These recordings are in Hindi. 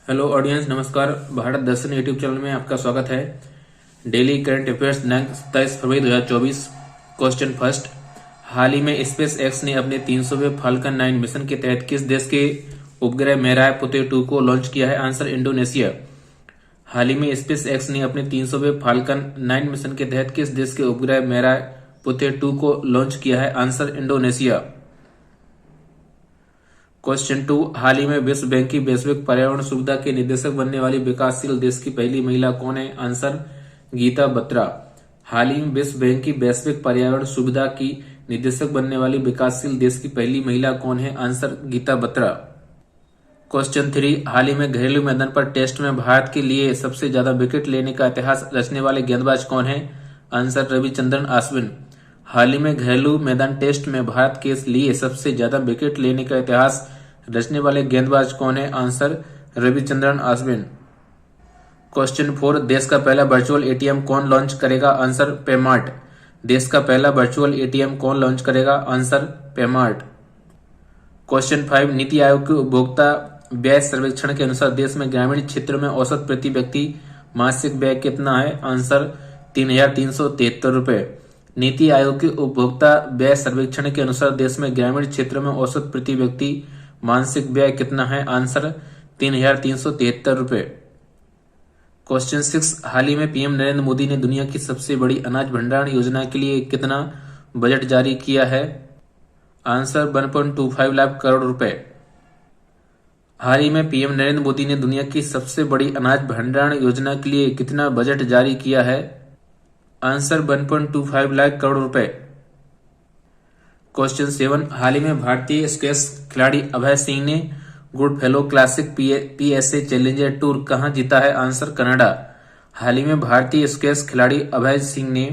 हेलो ऑडियंस, नमस्कार। भारत दर्शन यूट्यूब चैनल में आपका स्वागत है। डेली करंट अफेयर्स दिनांक 27 फरवरी 2024। क्वेश्चन फर्स्ट, हाल ही में स्पेस एक्स ने अपने 300वें फाल्कन 9 मिशन के तहत किस देश के उपग्रह मेराय पुते 2 को लॉन्च किया है? Answer Indonesia. हाल ही में स्पेस एक्स ने अपने 300वें फाल्कन 9 मिशन के तहत किस देश के उपग्रह मेराय पुते 2 को लॉन्च किया है? Answer Indonesia. क्वेश्चन 2, हाल ही में विश्व बैंक की वैश्विक पर्यावरण सुविधा के निदेशक बनने वाली विकासशील देश की पहली महिला कौन है? आंसर गीता बत्रा। हाल ही में विश्व बैंक की वैश्विक पर्यावरण सुविधा की निदेशक बनने वाली विकासशील देश की पहली महिला कौन है? आंसर गीता बत्रा। क्वेश्चन 3, हाल ही में घरेलू मैदान पर टेस्ट में भारत के लिए सबसे ज्यादा विकेट लेने का इतिहास रचने वाले गेंदबाज कौन है? आंसर रविचंद्रन अश्विन। हाल ही में घरेलू मैदान टेस्ट में भारत के लिए सबसे ज्यादा विकेट लेने का इतिहास रचने वाले गेंदबाज कौन है? आंसर रविचंद्रन अश्विन। क्वेश्चन 4, देश का पहला वर्चुअल एटीएम कौन लॉन्च करेगा? आंसर पेमार्ट। देश का पहला वर्चुअल एटीएम कौन लॉन्च करेगा? आंसर पेमार्ट। क्वेश्चन 5, नीति आयोग के उपभोक्ता व्यय सर्वेक्षण के अनुसार देश में ग्रामीण क्षेत्र में औसत प्रति व्यक्ति मासिक व्यय कितना है? आंसर 3,373 रुपए। नीति आयोग के उपभोक्ता व्यय सर्वेक्षण के अनुसार देश में ग्रामीण क्षेत्र में औसत प्रति व्यक्ति मासिक व्यय कितना है? आंसर 3,373 रुपए। क्वेश्चन 6, हाल ही में पीएम नरेंद्र मोदी ने दुनिया की सबसे बड़ी अनाज भंडारण योजना के लिए कितना बजट जारी किया है? आंसर 1.25 लाख करोड़ रुपए। हाल ही में पीएम नरेंद्र मोदी ने दुनिया की सबसे बड़ी अनाज भंडारण योजना के लिए कितना बजट जारी किया है? आंसर 1.25 लाख करोड़ रुपए। क्वेश्चन 7, हाल ही में भारतीय स्क्वैश खिलाड़ी अभय सिंह ने good fellow classic PSA challenger tour कहां जीता है? Answer Canada. हाल ही में भारतीय स्क्वैश खिलाड़ी अभय सिंह ने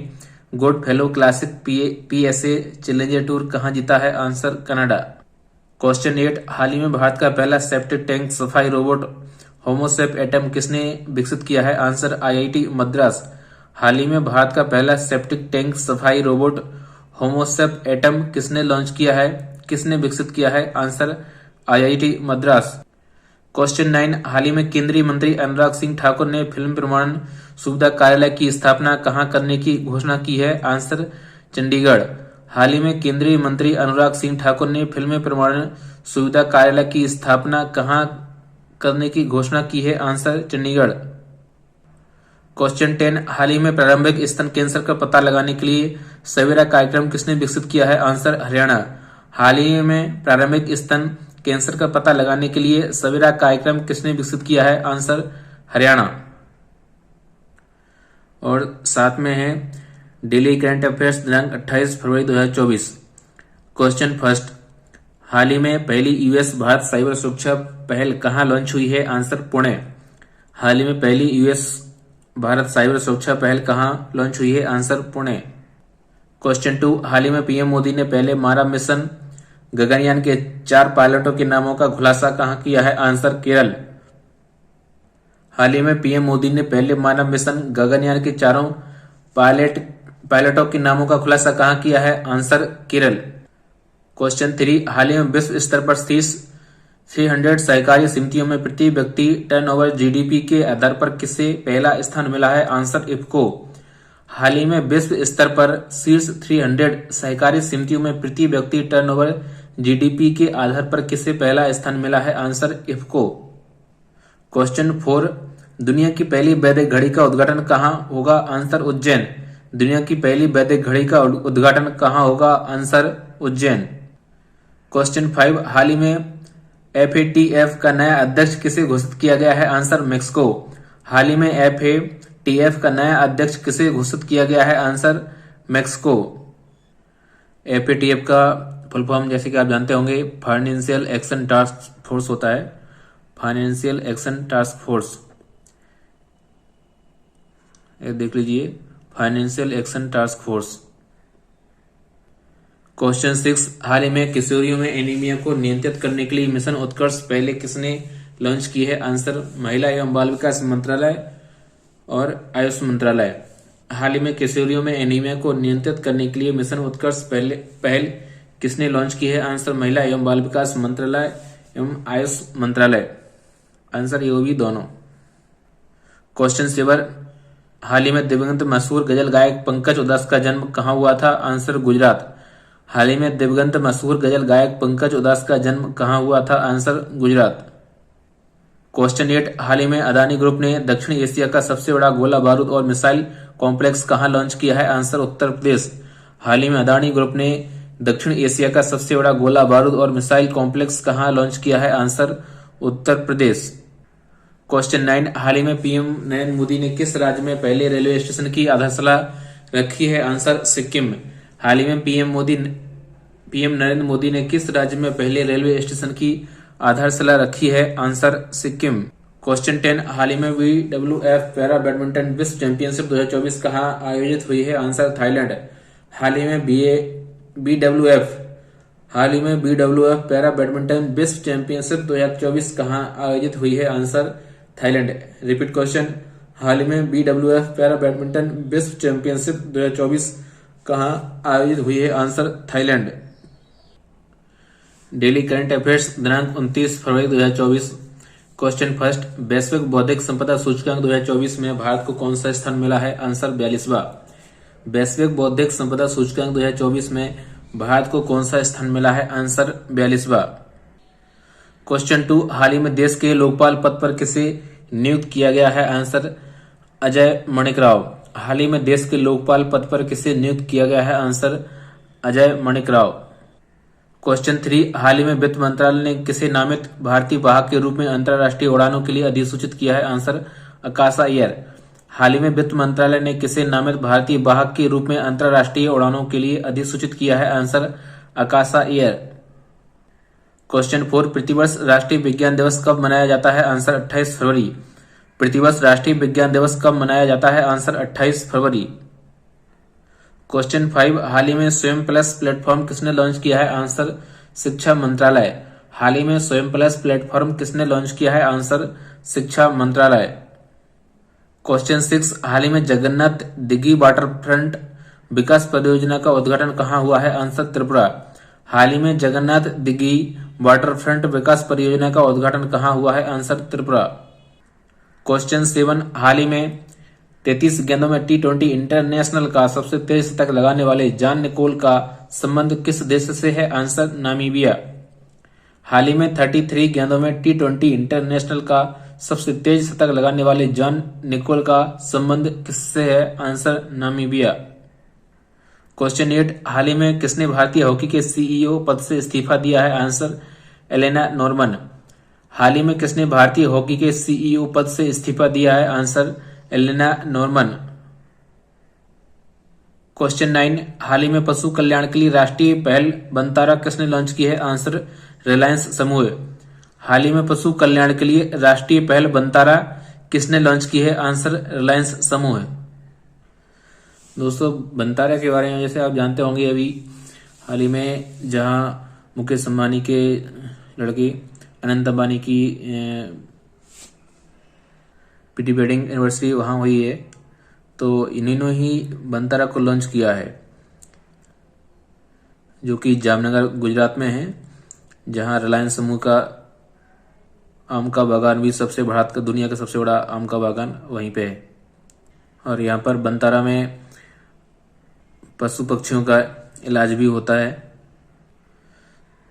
good fellow classic PSA challenger tour कहां जीता है? Answer Canada. क्वेश्चन 8, हाल ही में भारत का पहला सेप्टिक टैंक सफाई रोबोट होमोसेप एटम किसने विकसित किया है? Answer IIT Madras. हाल ही में भारत का पहला सेप्टिक टैंक सफाई रोबोट होमोसेप एटम किसने लॉन्च किया है? किसने विकसित किया है? Answer IIT Madras. क्वेश्चन 9, हाल ही में केंद्रीय मंत्री अनुराग सिंह ठाकुर ने फिल्म प्रमाणन सुविधा कार्यालय की स्थापना कहां करने की घोषणा की है? आंसर चंडीगढ़। हाल ही में केंद्रीय मंत्री अनुराग सिंह ठाकुर ने फिल्म प्रमाणन सुविधा कार्यालय की स्थापना कहां करने की घोषणा की है? आंसर चंडीगढ़। क्वेश्चन 10, हाल ही में प्रारंभिक स्तन कैंसर का पता लगाने के लिए सवेरा कार्यक्रम किसने विकसित किया है? आंसर हरियाणा। हाल ही में प्रारंभिक स्तन कैंसर का पता लगाने के लिए सवेरा कार्यक्रम किसने विकसित किया है? आंसर हरियाणा। और साथ में है डेली करंट अफेयर्स दिनांक 28 फरवरी 2024। क्वेश्चन फर्स्ट, हाल ही में पहली यूएस भारत साइबर सुरक्षा पहल कहां लॉन्च हुई है? आंसर पुणे। हाल ही में पहली यूएस भारत साइबर सुरक्षा पहल कहां लॉन्च हुई है? आंसर पुणे। क्वेश्चन 2, हाल ही में पीएम मोदी ने पहले मानव मिशन गगनयान के 4 पायलटों के नामों का खुलासा कहां किया है? आंसर केरल। हाल ही में पीएम मोदी ने पहले मानव मिशन गगनयान के 4 पायलटों के नामों का खुलासा कहां किया है? आंसर केरल। क्वेश्चन 3, हाल ही में विश्व स्तर पर 300 सहकारी समितियों में प्रति व्यक्ति टर्नओवर जीडीपी के आधार पर किसे पहला स्थान मिला है? आंसर इफको। हाल ही में विश्व स्तर पर शीर्ष 300 सहकारी समितियों में प्रति व्यक्ति टर्नओवर जीडीपी के आधार पर किसे पहला स्थान मिला है? आंसर इफको। क्वेश्चन 4, दुनिया की पहली वैदिक घड़ी का उद्घाटन कहां होगा? आंसर उज्जैन। दुनिया की पहली वैदिक घड़ी का उद्घाटन कहां होगा? आंसर उज्जैन। क्वेश्चन 5, हाल ही में एफएटीएफ का नया अध्यक्ष किसे घोषित किया गया है? Answer Mexico. हाल ही में एफएटीएफ का नया अध्यक्ष किसे घोषित किया गया है? Answer Mexico. एफएटीएफ का फुल फॉर्म जैसे कि आप जानते होंगे फाइनेंशियल एक्शन टास्क फोर्स होता है। फाइनेंशियल एक्शन टास्क फोर्स, ये देख लीजिए, financial action task force. Question 6, हाल ही में किशोरियों में एनीमिया को नियंत्रित करने के लिए मिशन उत्कर्ष पहले किसने लॉन्च की है? आंसर महिला एवं बाल विकास मंत्रालय और आयुष मंत्रालय। हाल ही में किशोरियों में एनीमिया को नियंत्रित करने के लिए मिशन उत्कर्ष पहल किसने लॉन्च की है? आंसर महिला एवं बाल विकास मंत्रालय एवं आयुष मंत्रालय। आंसर ये भी दोनों। क्वेश्चन 7, हाल ही में दिवंगत मशहूर गजल गायक पंकज उदास का जन्म कहाँ हुआ था? आंसर गुजरात। हाल ही में दिवंगत मशहूर गजल गायक पंकज उदास का जन्म कहाँ हुआ था? आंसर गुजरात। क्वेश्चन 8, हाल ही में अदानी ग्रुप ने दक्षिण एशिया का सबसे बड़ा गोला बारूद और मिसाइल कॉम्प्लेक्स कहाँ लॉन्च किया है? आंसर उत्तर प्रदेश। हाल ही में अदानी ग्रुप ने दक्षिण एशिया का सबसे बड़ा गोला बारूद और मिसाइल कॉम्प्लेक्स कहाँ लॉन्च किया है? आंसर उत्तर प्रदेश। क्वेश्चन 9, हाल ही में पीएम नरेंद्र मोदी ने किस राज्य में पहले रेलवे स्टेशन की आधारशिला रखी है? आंसर सिक्किम। हाल ही में पीएम नरेंद्र मोदी ने किस राज्य में पहले रेलवे स्टेशन की आधारशिला रखी है? आंसर सिक्किम। क्वेश्चन 10, हाल ही में BWF पैरा बैडमिंटन विश्व चैंपियनशिप 2024 कहाँ आयोजित हुई है? Answer Thailand. हाल ही में BWF पैरा बैडमिंटन विश्व चैंपियनशिप 2024 कहाँ आयोजित हुई है? Answer Thailand. रिपीट क्वेश्चन, हाल ही में BWF पैरा बैडमिंटन विश्व चैंपियनशिप 2024 कहाँ आयोजित हुई है? Answer Thailand. Daily current affairs दिनांक 29 फरवरी 2024। क्वेश्चन फर्स्ट, वैश्विक बौद्धिक संपदा सूचकांक 2024 में भारत को कौन सा स्थान मिला है? आंसर 42वां। वैश्विक बौद्धिक संपदा सूचकांक 2024 में भारत को कौन सा स्थान मिला है? आंसर 42वां। क्वेश्चन 2, हाल ही में देश के लोकपाल पद पर किसे नियुक्त किया गया है? आंसर अजय माणिक राव। हाल ही में देश के लोकपाल पद पर किसे नियुक्त किया गया है? आंसर अजय माणिक राव। क्वेश्चन 3, हाल ही में वित्त मंत्रालय ने किसे नामित भारतीय वाहक के रूप में अंतर्राष्ट्रीय उड़ानों के लिए अधिसूचित किया है? आंसर आकाशा अय्यर। हाल ही में वित्त मंत्रालय ने किसे नामित भारतीय वाहक के रूप में अंतर्राष्ट्रीय उड़ानों के लिए अधिसूचित किया है? आंसर आकाशा अय्यर। क्वेश्चन 4, प्रतिवर्ष राष्ट्रीय विज्ञान दिवस कब मनाया जाता है? आंसर 28 फरवरी। प्रतिवर्ष राष्ट्रीय विज्ञान दिवस कब मनाया जाता है? आंसर 28 फरवरी। क्वेश्चन 5, हाल ही में स्वयं प्लस प्लेटफॉर्म किसने लॉन्च किया है? आंसर शिक्षा मंत्रालय। हाल ही में स्वयं प्लस प्लेटफॉर्म किसने लॉन्च किया है? आंसर शिक्षा मंत्रालय। क्वेश्चन 6, हाल ही में जगन्नाथ दिघी वाटरफ्रंट विकास परियोजना का उद्घाटन कहाँ हुआ है? आंसर त्रिपुरा। हाल ही में जगन्नाथ दिघी वाटरफ्रंट विकास परियोजना का उद्घाटन कहाँ हुआ है? आंसर त्रिपुरा। क्वेश्चन 7, हाल ही में 33 गेंदों में T20 इंटरनेशनल का सबसे तेज शतक लगाने वाले जॉन निकोल का संबंध किस देश से है? Answer Namibia. हाल ही में 33 गेंदों में T20 इंटरनेशनल का सबसे तेज शतक लगाने वाले जॉन निकोल का संबंध किससे है? Answer Namibia. क्वेश्चन 8, हाल ही में किसने भारतीय हॉकी के CEO पद से इस्तीफा दिया है? Answer Elena Norman. हाल ही में किसने भारतीय हॉकी के CEO पद से इस्तीफा दिया है? Answer Elena Norman. क्वेश्चन 9, हाल ही में पशु कल्याण के लिए राष्ट्रीय पहल बनतारा किसने लॉन्च की है? आंसर रिलायंस समूह। हाल ही में पशु कल्याण के लिए राष्ट्रीय पहल बनतारा किसने लॉन्च की है? आंसर रिलायंस समूह। दोस्तों, बनतारा के बारे में जैसे आप जानते होंगे, अभी हाल ही में जहां मुकेश अंबानी के लड़के अनंत अंबानी की प्री वेडिंग एनिवर्सरी वहां हुई है, तो इन्होंने ही बनतारा को लॉन्च किया है, जो कि जामनगर गुजरात में है, जहां रिलायंस समूह का आम का बागान भी सबसे भारत का दुनिया का सबसे बड़ा आम का बागान वहीं पे है। और यहाँ पर बनतारा में पशु पक्षियों का इलाज भी होता है,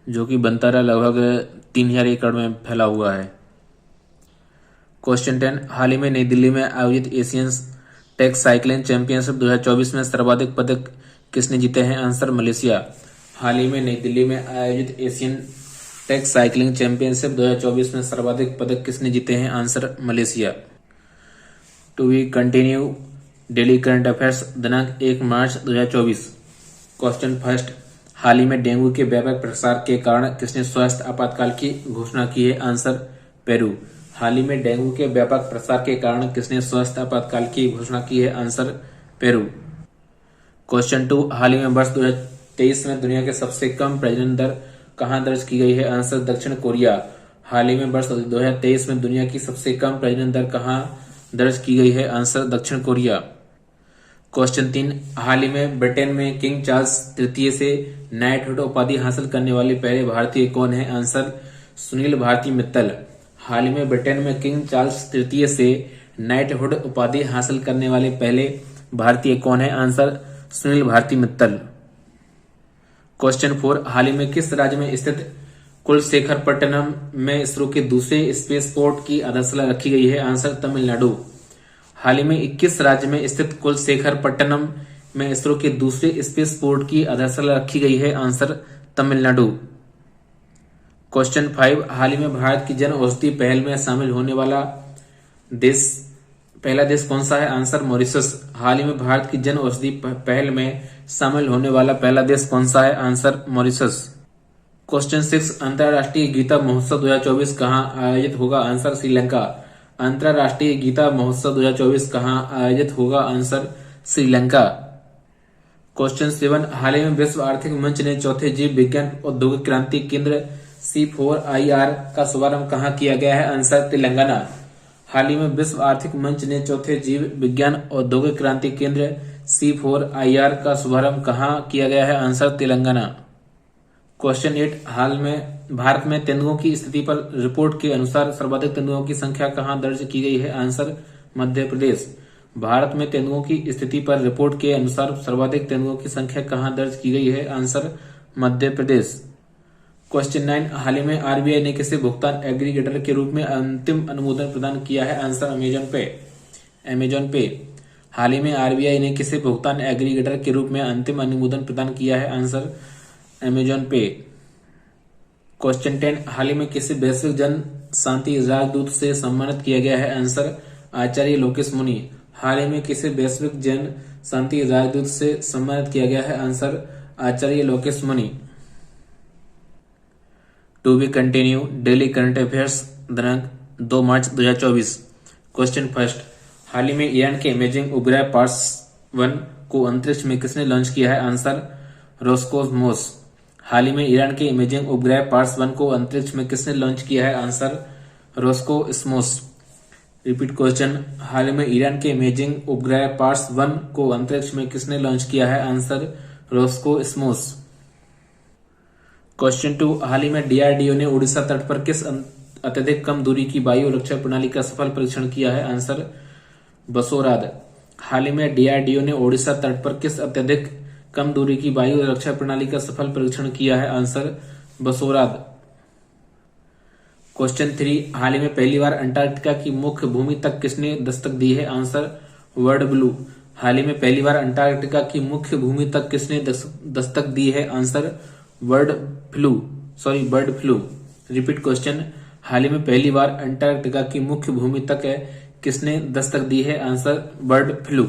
जो कि बनतारा लगभग 3000 एकड़ में फैला हुआ है। क्वेश्चन 10, हाल ही में नई दिल्ली में आयोजित एशियन टेक साइक्लिंग चैंपियनशिप 2024 में सर्वाधिक पदक किसने जीते हैं? Answer Malaysia. हाल ही में नई दिल्ली में आयोजित एशियन टेक साइक्लिंग चैंपियनशिप 2024 में सर्वाधिक पदक किसने जीते हैं? Answer Malaysia. To be continue daily current affairs दिनांक 1 मार्च 2024। क्वेश्चन फर्स्ट, हाल ही में डेंगू के व्यापक प्रसार के कारण किसने स्वास्थ्य आपातकाल की घोषणा की है? Answer Peru. हाल ही में डेंगू के व्यापक प्रसार के कारण किसने स्वास्थ्य आपातकाल की घोषणा की है? Answer Peru. क्वेश्चन 2, हाल ही में वर्ष 2023 में दुनिया के सबसे कम प्रजनन दर कहां दर्ज की गई है? आंसर दक्षिण कोरिया। हाल ही में वर्ष 2023 में दुनिया की सबसे कम प्रजनन दर कहां दर्ज की गई है? आंसर दक्षिण कोरिया। क्वेश्चन 3, हाल ही में ब्रिटेन में किंग चार्ल्स तृतीय से नाइटहुड उपाधि हासिल करने वाले पहले भारतीय कौन है? आंसर सुनील भारती मित्तल। हाल ही में ब्रिटेन में किंग चार्ल्स तृतीय से नाइटहुड उपाधि हासिल करने वाले पहले भारतीय कौन है? आंसर सुनील भारती मित्तल। क्वेश्चन 4, हाल ही में किस राज्य में स्थित कुलशेखरपट्टनम में इसरो के दूसरे स्पेस पोर्ट की आधारशिला रखी गई है? आंसर तमिलनाडु। हाल ही में 21 राज्य में स्थित कुलशेखरपट्टनम में इसरो के दूसरे स्पेस पोर्ट की आधारशिला रखी गई है? आंसर तमिलनाडु। क्वेश्चन 5, हाल ही में भारत की जन औषधि पहल में शामिल होने वाला पहला देश कौन सा है? Answer Mauritius. हाल ही में भारत की जन औषधि पहल में शामिल होने वाला पहला देश कौन सा है? Answer Mauritius. क्वेश्चन 6, अंतर्राष्ट्रीय गीता महोत्सव 2024 कहाँ आयोजित होगा? आंसर श्रीलंका। अंतर्राष्ट्रीय गीता महोत्सव 2024 कहाँ आयोजित होगा? आंसर श्रीलंका। क्वेश्चन 7, हाल ही में विश्व आर्थिक मंच ने चौथे जीव विज्ञान औद्योगिक क्रांति केंद्र C4IR का शुभारंभ कहाँ किया गया है? आंसर तेलंगाना। हाल ही में विश्व आर्थिक मंच ने चौथे जीव विज्ञान औद्योगिक क्रांति केंद्र C4IR का शुभारंभ कहाँ किया गया है? आंसर तेलंगाना। क्वेश्चन 8, हाल में भारत में तेंदुओं की स्थिति पर रिपोर्ट के अनुसार सर्वाधिक तेंदुओं की संख्या कहाँ दर्ज की गई है? आंसर मध्य प्रदेश। भारत में तेंदुओं की स्थिति पर रिपोर्ट के अनुसार सर्वाधिक तेंदुओं की संख्या कहाँ दर्ज की गई है? आंसर मध्य प्रदेश। क्वेश्चन 9, हाल ही में आरबीआई ने किसे भुगतान एग्रीगेटर के रूप में अंतिम अनुमोदन प्रदान किया है? आंसर अमेजॉन पे। हाल ही में आरबीआई ने किसे भुगतान एग्रीगेटर के रूप में अंतिम अनुमोदन प्रदान किया है? आंसर अमेजॉन पे। क्वेश्चन 10, हाल ही में किसे वैश्विक जन शांति राजदूत से सम्मानित किया गया है? आंसर आचार्य लोकेश मुनि। हाल ही में किसे वैश्विक जन शांति राजदूत से सम्मानित किया गया है? Answer Acharya Lokesh Muni. To be continue daily current affairs दिनांक 2 मार्च 2024। क्वेश्चन 1, हाल ही में ईरान के इमेजिंग उपग्रह पार्स 1 को अंतरिक्ष में किसने लॉन्च किया है? Answer Roscosmos. हाल ही में ईरान के इमेजिंग उपग्रह पार्स 1 को अंतरिक्ष में किसने लॉन्च किया है? Answer Roscosmos. रिपीट क्वेश्चन, हाल ही में ईरान के इमेजिंग उपग्रह पार्स 1 को अंतरिक्ष में किसने लॉन्च किया है? Answer Roscosmos. क्वेश्चन 2, हाल ही में डीआरडीओ ने उड़ीसा तट पर किस अत्यधिक कम दूरी की वायु रक्षा प्रणाली का सफल परीक्षण किया है? आंसर बसोराद। हाल ही में डीआरडीओ ने ओडिशा तट पर किस अत्यधिक कम दूरी की वायु रक्षा प्रणाली का सफल परीक्षण किया है? आंसर बसोराद। क्वेश्चन 3, हाल ही में पहली बार अंटार्कटिका की मुख्य भूमि तक किसने दस्तक दी है? Answer bird flu. हाल ही में पहली बार अंटार्कटिका की मुख्य भूमि तक किसने दस्तक दी है? Answer bird flu. Repeat question, हाल ही में पहली बार अंटार्कटिका की मुख्य भूमि तक किसने दस्तक दी है? Answer bird flu.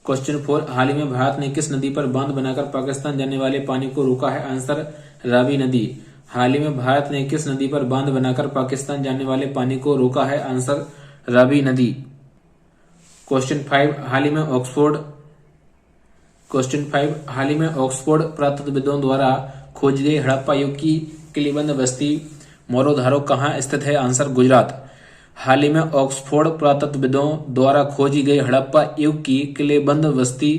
क्वेश्चन 4, हाल ही में भारत ने किस नदी पर बांध बनाकर पाकिस्तान जाने वाले पानी को रोका है? आंसर रावी नदी। हाल ही में भारत ने किस नदी पर बांध बनाकर पाकिस्तान जाने वाले पानी को रोका है? आंसर रावी नदी। क्वेश्चन 5, हाल ही में ऑक्सफोर्ड पुरातत्वविदों द्वारा खोजी गई हड़प्पा युग की किलेबंद बस्ती मोरोधारो कहाँ स्थित है? आंसर गुजरात। हाल ही में ऑक्सफोर्ड पुरातत्वविदों द्वारा खोजी गई हड़प्पा युग की किलेबंद बस्ती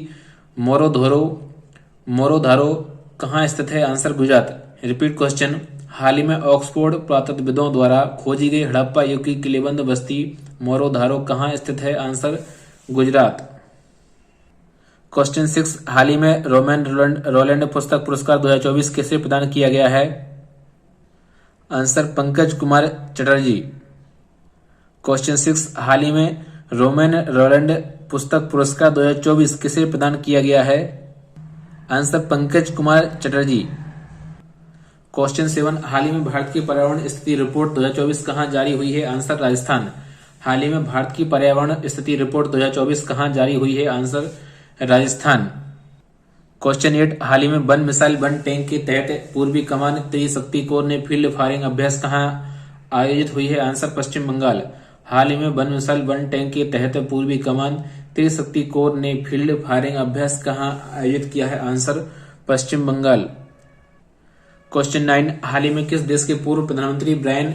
मोरोधारो कहाँ स्थित है? आंसर गुजरात। रिपीट क्वेश्चन, हाल ही में ऑक्सफोर्ड पुरातत्वविदों द्वारा खोजी गई हड़प्पा युग की किलेबंद बस्ती मोरोधारो कहाँ स्थित है? आंसर गुजरात। क्वेश्चन 6, हाल ही में रोमैन रोलैंड पुस्तक पुरस्कार 2024 किसे प्रदान किया गया है? आंसर पंकज कुमार चटर्जी। क्वेश्चन 6, हाल ही में रोमैन रोलैंड पुस्तक पुरस्कार 2024 किसे प्रदान किया गया है? आंसर पंकज कुमार चटर्जी। क्वेश्चन 7, हाल ही में भारत की पर्यावरण स्थिति रिपोर्ट 2024 कहाँ जारी हुई है? आंसर राजस्थान। हाल ही में भारत की पर्यावरण स्थिति रिपोर्ट 2024 कहाँ जारी हुई है? आंसर राजस्थान। क्वेश्चन 8, हाल ही में वन मिसाइल वन टैंक के तहत पूर्वी कमान त्रिशक्ति कोर ने फील्ड फायरिंग अभ्यास कहाँ आयोजित हुई है? आंसर पश्चिम बंगाल। हाल ही में वन मिसाइल वन टैंक के तहत पूर्वी कमान त्रिशक्ति कोर ने फील्ड फायरिंग अभ्यास कहाँ आयोजित किया है? आंसर पश्चिम बंगाल। क्वेश्चन 9, हाल ही में किस देश के पूर्व प्रधानमंत्री ब्रायन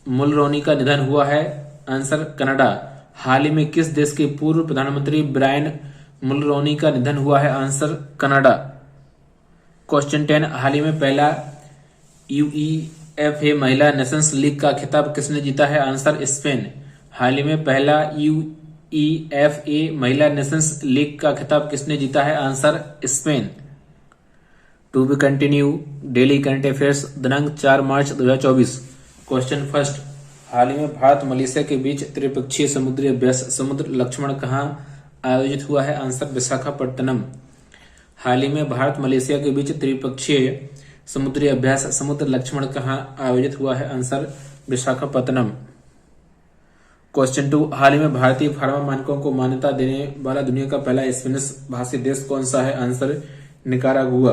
मुलरोनी का निधन हुआ है? Answer Canada. हाल ही में किस देश के पूर्व प्रधानमंत्री ब्रायन मुलरोनी का निधन हुआ है? Answer Canada. क्वेश्चन 10, हाल ही में पहला यूईएफए महिला नेशंस लीग का खिताब किसने जीता है? Answer Spain. हाल ही में पहला यूईएफए महिला नेशंस लीग का खिताब किसने जीता है? Answer Spain. To be continue daily current affairs दिनांक 4 मार्च 2024। क्वेश्चन फर्स्ट, हाल ही में भारत मलेशिया के बीच त्रिपक्षीय समुद्री अभ्यास समुद्र लक्ष्मण कहाँ आयोजित हुआ है? आंसर विशाखापट्टनम। हाल ही में भारत मलेशिया के बीच त्रिपक्षीय समुद्री अभ्यास समुद्र लक्ष्मण कहाँ आयोजित हुआ है? आंसर विशाखापत्तनम। क्वेश्चन 2, हाल ही में भारतीय फार्मा मानकों को मान्यता देने वाला दुनिया का पहला स्पेनिश भाषी देश कौन सा है? Answer Nicaragua.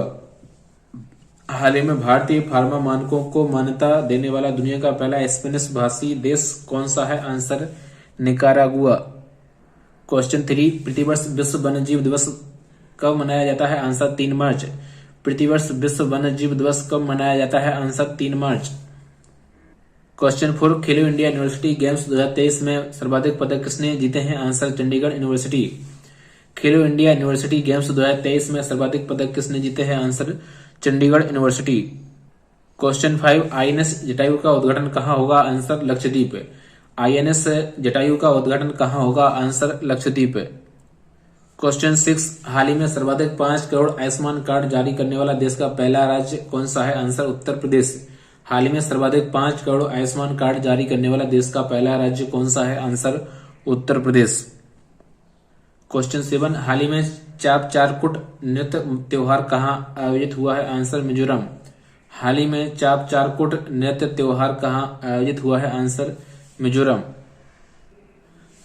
हाल ही में भारतीय फार्मा मानकों को मान्यता देने वाला दुनिया का पहला स्पेनिश भाषी देश कौन सा है? Answer Nicaragua. क्वेश्चन 3, प्रतिवर्ष विश्व वन्यजीव दिवस कब मनाया जाता है? आंसर 3 मार्च। प्रतिवर्ष विश्व वन्यजीव दिवस कब मनाया जाता है? आंसर 3 मार्च। क्वेश्चन 4, खेलो इंडिया यूनिवर्सिटी गेम्स 2023 में सर्वाधिक पदक किसने जीते हैं? Answer Chandigarh university. खेलो इंडिया यूनिवर्सिटी गेम्स 2023 में सर्वाधिक पदक किसने जीते हैं? Answer Chandigarh university. Question 5, INS Jatayu का उद्घाटन कहाँ होगा? आंसर लक्षद्वीप। आईएनएस जटायु का उद्घाटन कहाँ होगा? आंसर लक्षद्वीप। क्वेश्चन 6, हाल ही में सर्वाधिक 5 करोड़ आयुष्मान कार्ड जारी करने वाला देश का पहला राज्य कौन सा है? आंसर उत्तर प्रदेश। हाल ही में सर्वाधिक 5 करोड़ आयुष्मान कार्ड जारी करने वाला देश का पहला राज्य कौन सा है? आंसर उत्तर प्रदेश। क्वेश्चन 7, हाल ही में चाप चारकुट नृत्य त्योहार कहाँ आयोजित हुआ है? आंसर मिजोरम। हाल ही में चाप चारकुट नृत्य त्योहार कहाँ आयोजित हुआ है? आंसर मिजोरम।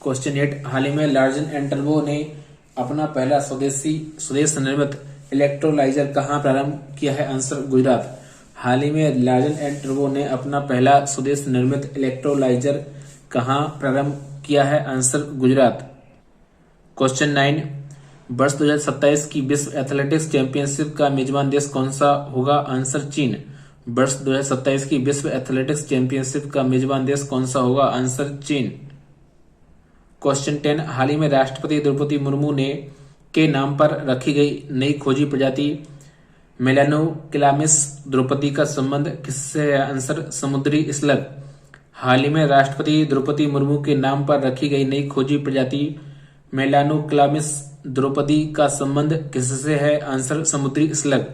क्वेश्चन 8, हाल ही में लार्सन एंड टर्बो ने अपना पहला स्वदेश निर्मित इलेक्ट्रोलाइजर कहाँ प्रारंभ किया है? आंसर गुजरात। हाल ही में लार्सन एंड टर्बो ने अपना पहला स्वदेश निर्मित इलेक्ट्रोलाइजर कहाँ प्रारंभ किया है? आंसर गुजरात। क्वेश्चन 9, वर्ष 2027 की विश्व एथलेटिक्स चैंपियनशिप का मेजबान देश कौन सा होगा? आंसर चीन। वर्ष 2027 की विश्व एथलेटिक्स चैंपियनशिप का मेजबान देश कौन सा होगा? आंसर चीन। क्वेश्चन 10, हाल ही में राष्ट्रपति द्रौपदी मुर्मू ने के नाम पर रखी गई नई खोजी प्रजाति मेलानोक्लामिस द्रौपदी का संबंध किससे है? आंसर समुद्री स्लग। हाल ही में राष्ट्रपति द्रौपदी मुर्मू के नाम पर रखी गई नई खोजी प्रजाति मेलानोक्लामिस द्रौपदी का संबंध किससे है? आंसर समुद्री स्लग।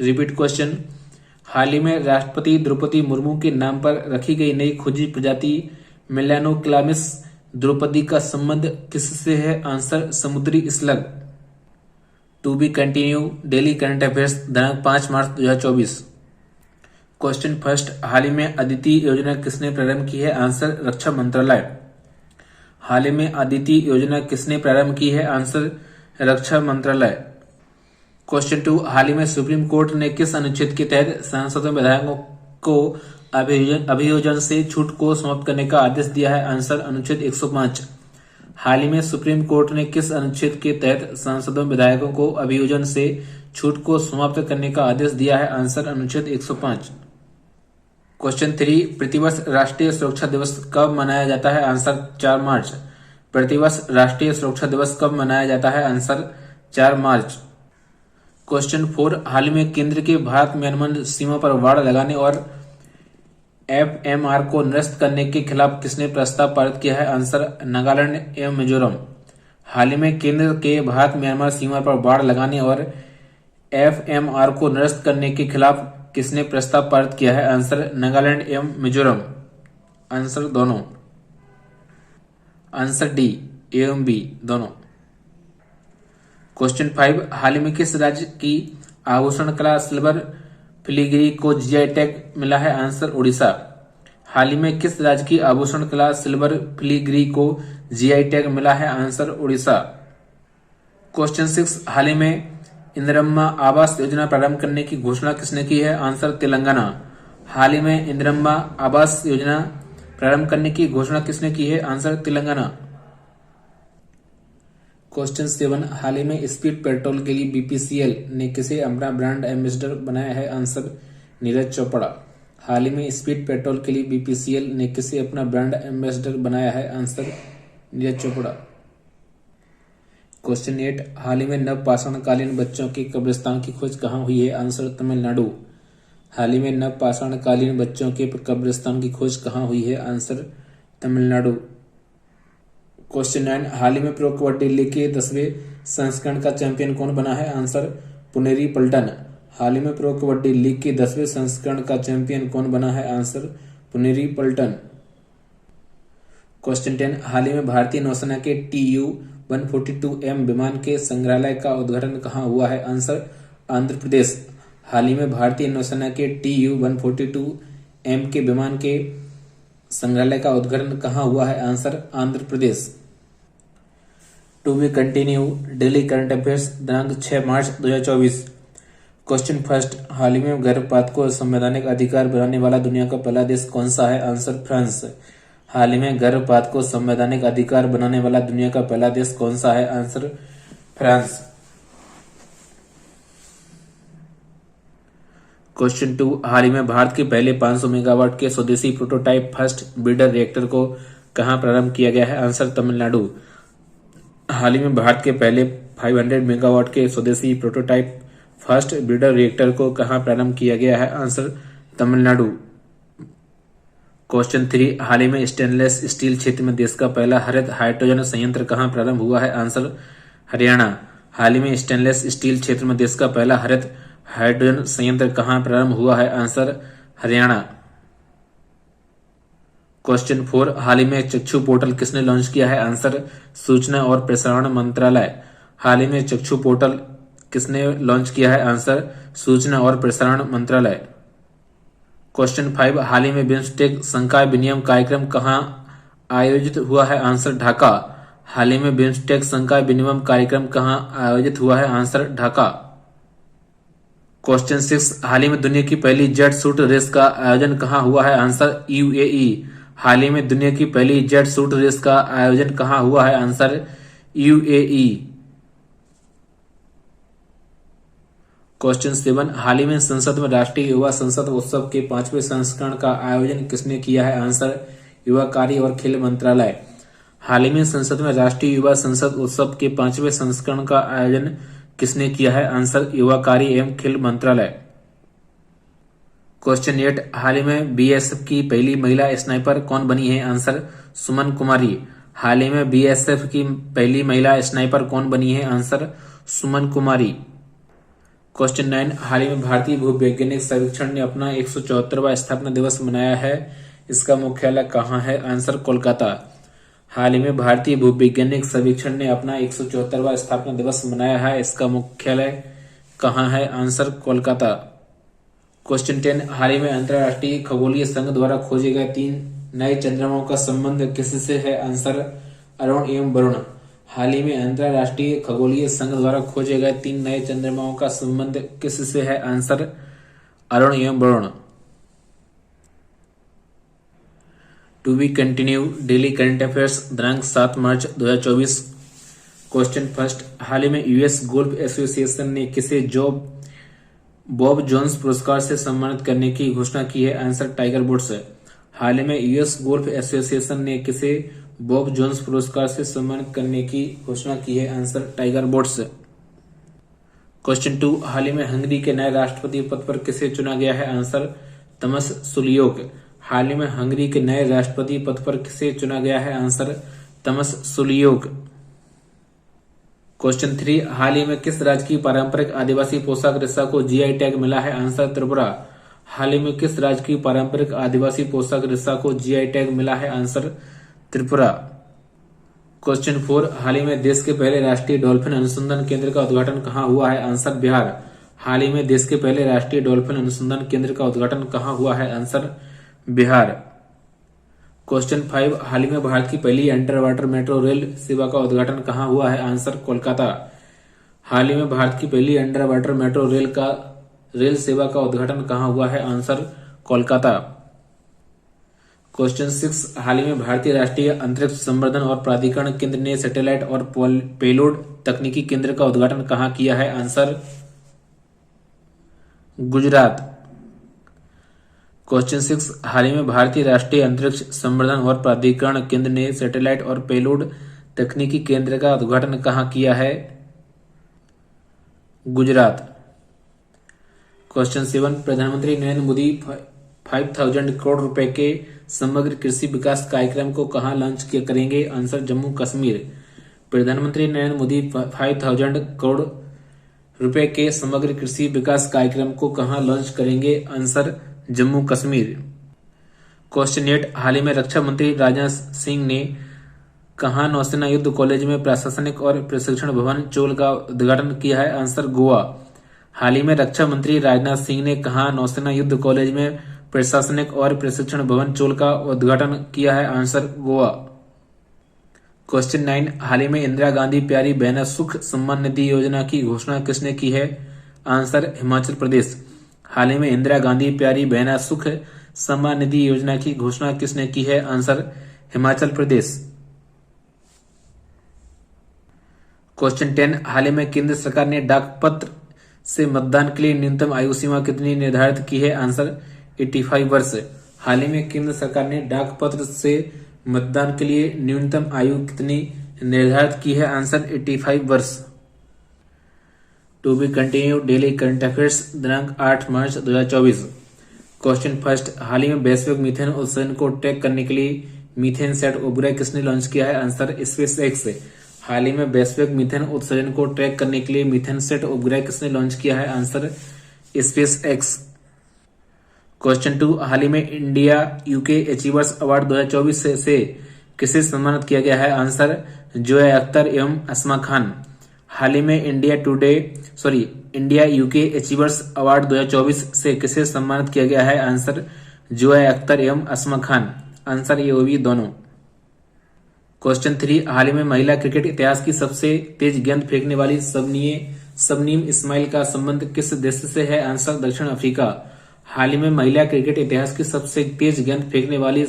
रिपीट क्वेश्चन, हाल ही में राष्ट्रपति द्रौपदी मुर्मू के नाम पर रखी गई नई खोजी प्रजाति मेलानोक्लामिस द्रौपदी का संबंध किससे है? आंसर समुद्री slug. To be continue daily current affairs दिनांक 5 मार्च 2024। क्वेश्चन फर्स्ट, हाल ही में अदिति योजना किसने प्रारंभ की है? आंसर रक्षा मंत्रालय। हाल ही में अदिति योजना किसने प्रारंभ की है? आंसर रक्षा मंत्रालय। क्वेश्चन 2, हाल ही में सुप्रीम कोर्ट ने किस अनुच्छेद के तहत सांसदों विधायकों को अभियोजन से छूट को समाप्त करने का आदेश दिया है? आंसर अनुच्छेद 105। हाल ही में सुप्रीम कोर्ट ने किस अनुच्छेद के तहत सांसदों विधायकों को अभियोजन से छूट को समाप्त करने का आदेश दिया है? आंसर अनुच्छेद 105। क्वेश्चन 3, प्रतिवर्ष राष्ट्रीय सुरक्षा दिवस कब मनाया जाता है? आंसर 4 मार्च। प्रतिवर्ष राष्ट्रीय सुरक्षा दिवस कब मनाया जाता है? आंसर 4 मार्च। क्वेश्चन 4, हाल ही में केंद्र के भारत म्यांमार सीमा पर बाड़ लगाने और एफएमआर को निरस्त करने के खिलाफ किसने प्रस्ताव पारित किया है? आंसर नागालैंड एवं मिजोरम। हाल ही में केंद्र के भारत म्यांमार सीमा पर बाड़ लगाने और एफएमआर को निरस्त करने के खिलाफ किसने प्रस्ताव पारित किया है? आंसर नागालैंड एवं मिजोरम। आंसर दोनों। आंसर डी एवं बी दोनों। क्वेश्चन 5, हाल ही में किस राज्य की आभूषण कला सिल्वर फिलीग्री को जीआई टैग मिला है? आंसर उड़ीसा। हाल ही में किस राज्य की आभूषण कला सिल्वर फिलीग्री को जीआई टैग मिला है? आंसर उड़ीसा। क्वेश्चन 6, हाल ही में इंदिरम्मा आवास योजना प्रारंभ करने की घोषणा किसने की है? आंसर तेलंगाना। हाल ही में इंदिरम्मा आवास योजना प्रारंभ करने की घोषणा किसने की है? आंसर तेलंगाना। क्वेश्चन 7, हाल ही में स्पीड पेट्रोल के लिए बीपीसीएल ने किसे अपना ब्रांड एम्बेसडर बनाया है? आंसर नीरज चोपड़ा। हाल ही में स्पीड पेट्रोल के लिए बीपीसीएल ने किसे अपना ब्रांड एम्बेसडर बनाया है? आंसर नीरज चोपड़ा। क्वेश्चन 8, हाल ही में नवपाषाणकालीन बच्चों के कब्रिस्तान की खोज कहाँ हुई है? आंसर तमिलनाडु। हाल ही में नवपाषाणकालीन बच्चों के कब्रिस्तान की खोज कहाँ हुई है? आंसर तमिलनाडु। क्वेश्चन 9, हाल ही में प्रो कबड्डी लीग के 10वें संस्करण का चैंपियन कौन बना है? आंसर पुनेरी पल्टन। हाल ही में प्रो कबड्डी लीग के 10वें संस्करण का चैंपियन कौन बना है? आंसर पुनेरी पल्टन। क्वेश्चन 10, हाल ही में भारतीय नौसेना के TU-142M विमान के संग्रहालय का उद्घाटन कहाँ हुआ है? आंसर आंध्र प्रदेश। हाल ही में भारतीय नौसेना के TU-142M के विमान के संग्रहालय का उद्घाटन कहाँ हुआ है? Answer Andhra Pradesh. To be continue daily current affairs दिनांक 6 मार्च 2024। क्वेश्चन फर्स्ट, हाल ही में गर्भपात को संवैधानिक अधिकार बनाने वाला दुनिया का पहला देश कौन सा है? Answer France. हाल ही में गर्भपात को संवैधानिक अधिकार बनाने वाला दुनिया का पहला देश कौन सा है? Answer France. क्वेश्चन 2, हाल ही में भारत के पहले 500 मेगावाट के स्वदेशी प्रोटोटाइप फर्स्ट ब्रीडर रिएक्टर को कहां प्रारंभ किया गया है? आंसर तमिलनाडु। हाल ही में भारत के पहले 500 मेगावाट के स्वदेशी प्रोटोटाइप फर्स्ट ब्रीडर रिएक्टर को कहां प्रारंभ किया गया है? आंसर तमिलनाडु। क्वेश्चन 3, हाल ही में स्टेनलेस स्टील क्षेत्र में देश का पहला हरित हाइड्रोजन संयंत्र कहां प्रारंभ हुआ है? आंसर हरियाणा। हाल ही में स्टेनलेस स्टील क्षेत्र में देश का पहला हरित हाइड्रोजन संयंत्र कहां प्रारंभ हुआ है? आंसर हरियाणा। क्वेश्चन 4, हाल ही में चक्षु पोर्टल किसने लॉन्च किया है? आंसर सूचना और प्रसारण मंत्रालय। हाल ही में चक्षु पोर्टल किसने लॉन्च किया है? आंसर सूचना और प्रसारण मंत्रालय। क्वेश्चन 5, हाल ही में बिम्स्टेक संकाय विनियम कार्यक्रम कहां आयोजित हुआ है? आंसर ढाका। हाल ही में बिम्स्टेक संकाय विनियम कार्यक्रम कहां आयोजित हुआ है? आंसर ढाका। क्वेश्चन 6, हाल ही में दुनिया की पहली जेट सूट रेस का आयोजन कहां हुआ है? Answer UAE। हाल ही में दुनिया की पहली जेट सूट रेस का आयोजन कहां हुआ है? Answer UAE। क्वेश्चन 7, हाल ही में संसद में राष्ट्रीय युवा संसद उत्सव के 5वें संस्करण का आयोजन किसने किया है? आंसर युवा कार्य और खेल मंत्रालय। हाल ही में संसद में राष्ट्रीय युवा संसद उत्सव के 5वें संस्करण का आयोजन किसने किया है? आंसर युवा कार्य एवं खेल मंत्रालय। क्वेश्चन 8, हाल ही में BSF की पहली महिला स्नाइपर कौन बनी है? आंसर सुमन कुमारी। हाल ही में BSF की पहली महिला स्नाइपर कौन बनी है? आंसर सुमन कुमारी। क्वेश्चन 9, हाल ही में भारतीय भूवैज्ञानिक सर्वेक्षण ने अपना 174वां स्थापना दिवस मनाया है। इसका मुख्यालय कहाँ है? आंसर कोलकाता। हाल ही में भारतीय भूवैज्ञानिक सर्वेक्षण ने अपना 174वां स्थापना दिवस मनाया है। इसका मुख्यालय कहाँ है? आंसर कोलकाता। क्वेश्चन 10, हाल ही में अंतर्राष्ट्रीय खगोलीय संघ द्वारा खोजे गए 3 नए चंद्रमाओं का संबंध किससे है? आंसर अरुण एवं वरुण। हाल ही में अंतर्राष्ट्रीय खगोलीय संघ द्वारा खोजे गए 3 नए चंद्रमाओं का संबंध किससे है? आंसर अरुण एवं Varun. To be continue daily current affairs दिनांक 7 मार्च 2024। क्वेश्चन फर्स्ट, हाल ही में US गोल्फ एसोसिएशन ने किसे बॉब जोन्स पुरस्कार से सम्मानित करने की घोषणा की है? Answer Tiger Woods. हाल ही में US गोल्फ एसोसिएशन ने किसे बॉब जोन्स पुरस्कार से सम्मानित करने की घोषणा की है? Answer Tiger Woods. क्वेश्चन 2, हाल ही में हंगरी के नए राष्ट्रपति पद पर किसे चुना गया है? आंसर तमस सुलियोक। हाल ही में हंगरी के नए राष्ट्रपति पद पर किसे चुना गया है? आंसर तमस सुलियोक। क्वेश्चन 3, हाल ही में किस राज्य की पारंपरिक आदिवासी पोशाक रिस्सा को GI टैग मिला है? आंसर त्रिपुरा। हाल ही में किस राज्य की पारंपरिक आदिवासी पोशाक रिस्सा को GI टैग मिला है? आंसर त्रिपुरा। क्वेश्चन 4, हाल ही में देश के पहले राष्ट्रीय डॉल्फिन अनुसंधान केंद्र का उद्घाटन कहाँ हुआ है? आंसर बिहार। हाल ही में देश के पहले राष्ट्रीय डॉल्फिन अनुसंधान केंद्र का उद्घाटन कहाँ हुआ है? आंसर बिहार। क्वेश्चन 5, हाल ही में भारत की पहली अंडर वाटर मेट्रो रेल सेवा का उद्घाटन कहाँ हुआ है? आंसर कोलकाता। हाल ही में भारत की पहली अंडर वाटर मेट्रो रेल सेवा का उद्घाटन कहाँ हुआ है? आंसर कोलकाता। क्वेश्चन 6, हाल ही में भारतीय राष्ट्रीय अंतरिक्ष संवर्धन और प्राधिकरण केंद्र ने सैटेलाइट और पेलोड तकनीकी केंद्र का उद्घाटन कहाँ किया है? आंसर गुजरात। क्वेश्चन 6, हाल ही में भारतीय राष्ट्रीय अंतरिक्ष संवर्धन और प्राधिकरण केंद्र ने सैटेलाइट और पेलोड तकनीकी केंद्र का उद्घाटन कहाँ किया है? गुजरात। क्वेश्चन 7, प्रधानमंत्री नरेंद्र मोदी 5,000 करोड़ रुपए के समग्र कृषि विकास कार्यक्रम को कहां लॉन्च करेंगे? आंसर जम्मू कश्मीर। प्रधानमंत्री नरेंद्र मोदी 5,000 करोड़ रुपए के समग्र कृषि विकास कार्यक्रम को कहां लॉन्च करेंगे? आंसर जम्मू कश्मीर। क्वेश्चन 8, हाल ही में रक्षा मंत्री राजनाथ सिंह ने कहां नौसेना युद्ध कॉलेज में प्रशासनिक और प्रशिक्षण भवन चोल का उद्घाटन किया है? आंसर गोवा। हाल ही में रक्षा मंत्री राजनाथ सिंह ने कहां नौसेना युद्ध कॉलेज में प्रशासनिक और प्रशिक्षण भवन चोल का उद्घाटन किया है? आंसर गोवा। क्वेश्चन 9, हाल ही में इंदिरा गांधी प्यारी बहना सुख सम्मान निधि योजना की घोषणा किसने की है? आंसर हिमाचल प्रदेश। हाल ही में इंदिरा गांधी प्यारी बहना सुख सम्मान निधि योजना की घोषणा किसने की है? आंसर हिमाचल प्रदेश। क्वेश्चन 10, हाल ही में केंद्र सरकार ने डाक पत्र से मतदान के लिए न्यूनतम आयु सीमा कितनी निर्धारित की है? आंसर 85 वर्ष। हाल ही में केंद्र सरकार ने डाक पत्र से मतदान के लिए न्यूनतम आयु कितनी निर्धारित की है? आंसर 85 वर्ष। To be continue daily current affairs दिनांक 8 मार्च 2024। क्वेश्चन फर्स्ट, हाल ही में वैश्विक मीथेन उत्सर्जन को ट्रैक करने के लिए मीथेन सेट उपग्रह किसने लॉन्च किया है? Answer SpaceX. हाल ही में वैश्विक मीथेन उत्सर्जन को ट्रैक करने के लिए मीथेन सेट उपग्रह किसने लॉन्च किया है? Answer space x. क्वेश्चन 2, हाल ही में इंडिया यूके अचीवर्स अवार्ड 2024 से किसे सम्मानित किया गया है? आंसर जोया अख्तर एवं अस्मा खान। हाल ही में इंडिया यूके अचीवर्स अवार्ड 2024 से किसे सम्मानित किया गया है? आंसर जोया अख्तर एवं अस्मा खान। आंसर ये होगी दोनों। क्वेश्चन 3, हाल ही में महिला क्रिकेट इतिहास की सबसे तेज गेंद फेंकने वाली सबनीम इस्माइल का संबंध किस देश से है? आंसर दक्षिण अफ्रीका। हाल ही में महिला क्रिकेट इतिहास की सबसे तेज गेंद फेंकने वाली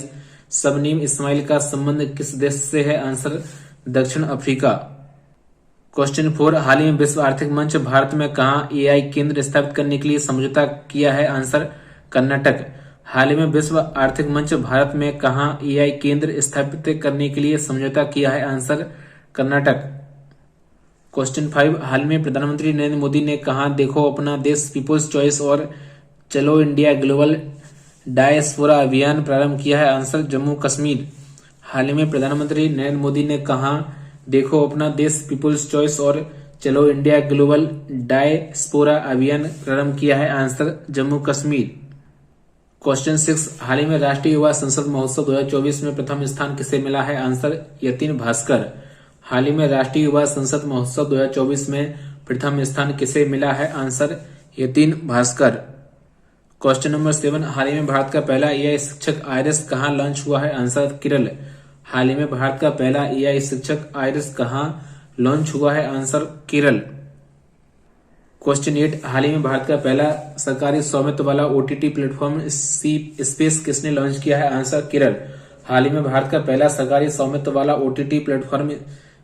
सबनीम इस्माइल का संबंध किस देश से है? आंसर दक्षिण अफ्रीका। क्वेश्चन 4, हाल ही में विश्व आर्थिक मंच भारत में कहां एआई केंद्र स्थापित करने के लिए समझौता किया है? आंसर कर्नाटक। हाल ही में विश्व आर्थिक मंच भारत में कहां एआई केंद्र स्थापित करने के लिए समझौता किया है? आंसर कर्नाटक। क्वेश्चन 5, हाल में प्रधानमंत्री नरेंद्र मोदी ने कहां देखो अपना देश पीपुल्स चॉइस और चलो इंडिया ग्लोबल डायस्पोरा अभियान प्रारंभ किया है? आंसर जम्मू कश्मीर। हाल ही में प्रधानमंत्री नरेंद्र मोदी ने कहां देखो अपना देश पीपुल्स चॉइस और चलो इंडिया ग्लोबल डायस्पोरा अभियान प्रारंभ किया है? आंसर जम्मू कश्मीर। क्वेश्चन 6, हाल ही में राष्ट्रीय युवा संसद महोत्सव 2024 में प्रथम स्थान किसे मिला है? आंसर यतीन भास्कर। हाल ही में राष्ट्रीय युवा संसद महोत्सव 2024 में प्रथम स्थान किसे मिला है? Answer Yatin Bhaskar. Question number 7, हाल ही में भारत का पहला एआई शिक्षक आईरिस कहां लॉन्च हुआ है? आंसर केरल। हाल ही में भारत का पहला एआई शिक्षक आईरिस कहां लॉन्च हुआ है? आंसर केरल। क्वेश्चन 8, हाल ही में भारत का पहला सरकारी स्वामित्व वाला ओटीटी प्लेटफॉर्म स्पेस किसने लॉन्च किया है? आंसर केरल। हाल ही में भारत का पहला सरकारी स्वामित्व वाला ओटीटी प्लेटफॉर्म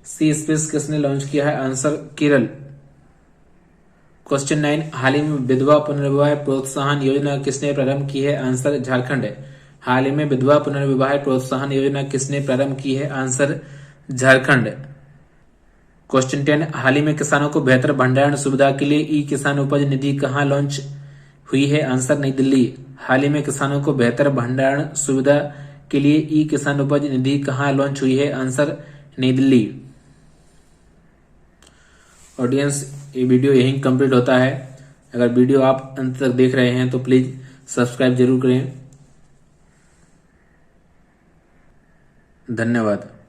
स्पेस किसने लॉन्च किया है? आंसर केरल। क्वेश्चन 9, हाल ही में विधवा पुनर्विवाह प्रोत्साहन योजना किसने प्रारंभ की है? आंसर झारखंड। हाल ही में विधवा पुनर्विवाह प्रोत्साहन योजना किसने प्रारंभ की है? आंसर झारखंड। क्वेश्चन 10, हाल ही में किसानों को बेहतर भंडारण सुविधा के लिए ई किसान उपज निधि कहां लॉन्च हुई है? आंसर नई दिल्ली। हाल ही में किसानों को बेहतर भंडारण सुविधा के लिए ई किसान उपज निधि कहां लॉन्च हुई है? आंसर नई दिल्ली। ऑडियंस, ये वीडियो यहीं कंप्लीट होता है। अगर वीडियो आप अंत तक देख रहे हैं तो प्लीज सब्सक्राइब जरूर करें। धन्यवाद।